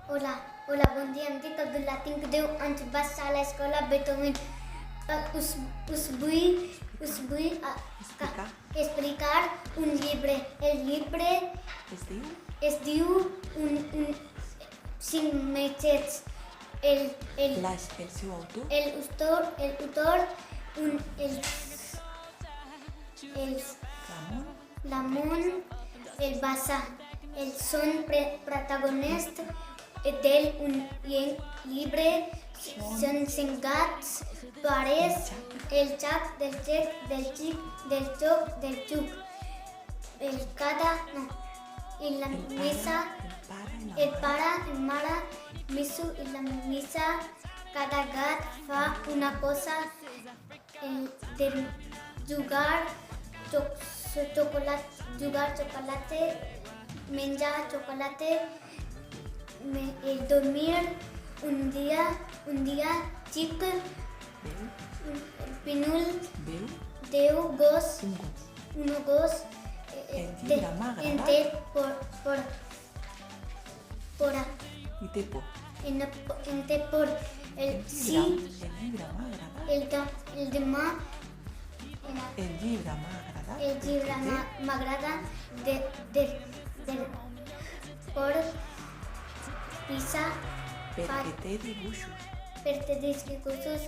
Hola, bon dia, em dic Abdullah, tinc 10 anys, vaig a l'escola Beethoven. Us vull explicar un llibre. El llibre es diu Cinc metges. El seu autor? autor, Ramon, el Bassa. Els són protagonistes del llibre. Són 5 gats, pares, el xac, del xec, del xic, del xoc, del xuc. I la missa, el pare, el mare, miso i la missa. Cada gat fa una cosa. De jugar xocolate, menjar xocolate, dormir un dia xic, pinul, Déu, gos, un gos, El llibre m'agrada. en té por. I té por. En té por. El llibre m'agrada. El demà, El llibre m'agrada. el llibre m'agrada por pisa Perquè té dibuixos. per dibuixos